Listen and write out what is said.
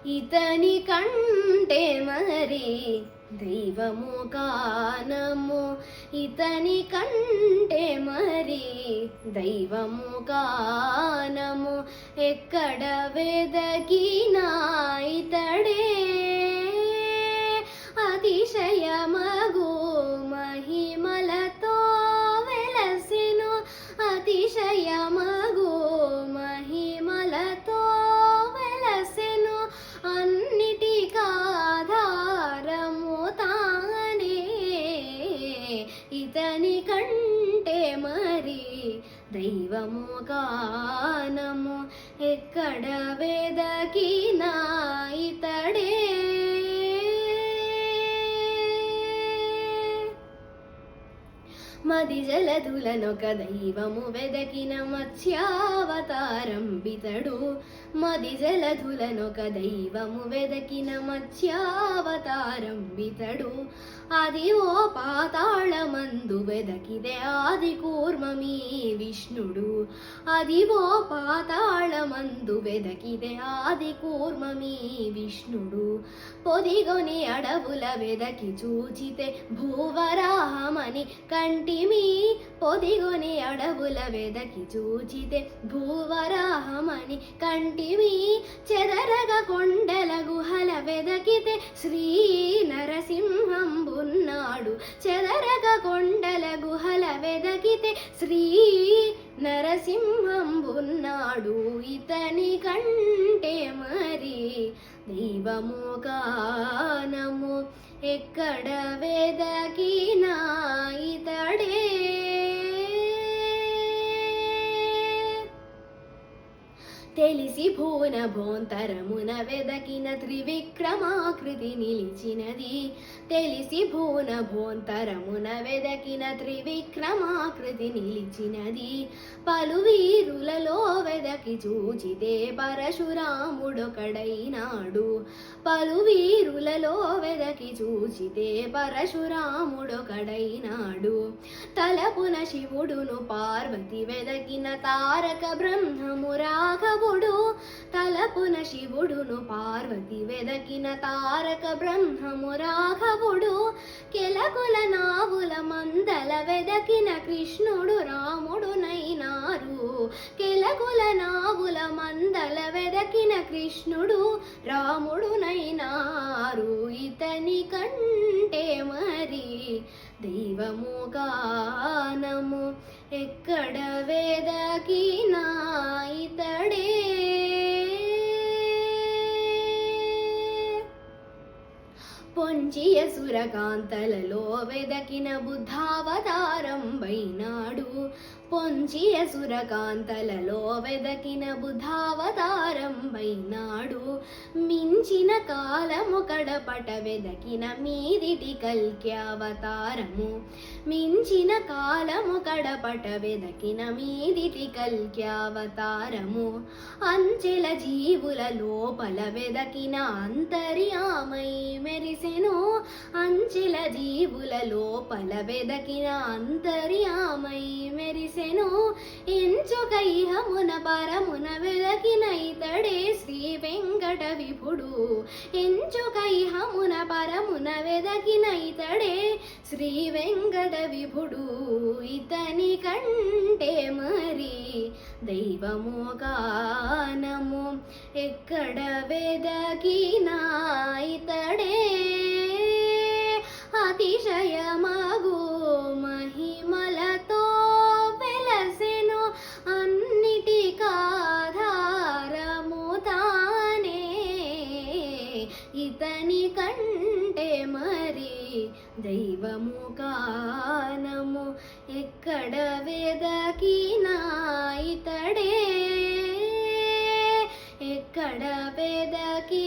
ఇతని కంటే మరి దైవము కానము, ఇతని కంటే మరి దైవము కానము. ఎక్కడ వెదకినా ఇతడే అతిశయమగు మహిమలతో వెలసెను, అతిశయమగు మహిమలతో వెలసెను. అన్నిటికాధారము తానే, ఇతని కంటే మరి దైవము కానము. ఎక్కడ వెదకినా ఇతడే. మది జలధులనొక దైవము వెదకిన మత్స్యావతారం బితడు, మది జలధులనొక దైవము వెదకిన మత్స్యావతారం బితడు. అదివో పాతాళమందు వెదకిదే ఆది కూర్మమీ విష్ణుడు, అదివో పాతాళమందు వెదకిదే ఆది కూర్మమీ విష్ణుడు. పొదిగొని అడవుల వెదకి చూచితే భూవరాహమని కంటిమి, పొదిగొని అడవుల వెదకి చూచితే భూవరాహమని కంటిమి. చెదరగ కొండల గుహల వెదకితే శ్రీ నరసింహంబున్నాడు, చెదరగ కొండల గుహల వెదకితే శ్రీ నరసింహంబున్నాడు. ఇతని కంటే మరి దైవము కానము. ఎక్కడ వెదకినా ఇతడే. తెలిసి భువన భోంతరమున వెదకిన త్రివిక్రమాకృతి నిలిచినది, తెలిసి భువన భోంతరమున వెదకిన త్రివిక్రమాకృతి నిలిచినది. పలువీరులలో వెదకి చూచితే పరశురాముడొకడైనాడు, పలువీరులలో వెదకి చూచితే పరశురాముడొకడైనాడు. తలపున శివుడును పార్వతి వెదకిన తారక బ్రహ్మము రాఘవుడు, తలపున శివుడును పార్వతి వెదకిన తారక బ్రహ్మము రాఘవుడు. కెలకుల నావుల మందల వెదకిన కృష్ణుడు రాముడునైనారు, కెలకుల నావుల మందల వెదకిన కృష్ణుడు రాముడునైనారు. ఇతని కంటే మరి దైవము కానము. ఎక్కడ వెదకినా ఇతడే. పొంచియ సురకాంతలలో వెదకిన బుద్ధావతారం వైనాడు, పొంచియ సురకాంతలలో వెదకిన బుద్ధావతారం వైనాడు. మించిన కాలము కడపట వెదకిన మీదిటి కల్క్యావతారము, మించిన కాలము కడపట వెదకిన మీదిటి కల్క్యావతారము. అంచెల జీవుల లోపల వెదకిన అంతర్యామై మెరిసెను, అంచెల జీవుల లోపల వెదకిన అంతర్యామై మెరిసెను. ఎంచుక ఇహమున పరమున వెదకిన ఇతడే శ్రీ వెంకట విభుడు, ఎంచుక ఇహమున పరమున వెదకిన ఇతడే శ్రీ వెంకట విభుడు. ఇతని కంటే మరి దైవము కానము. ఎక్కడ వెదకినా ఇతడే. అతిశయమగు మహిమలతో వెలసెను, అన్నిటికాధారము తానే. ఇతని కంటే మరి దైవము కానము. ఎక్కడ వెదకినా ఇతడే, ఎక్కడ వెదకి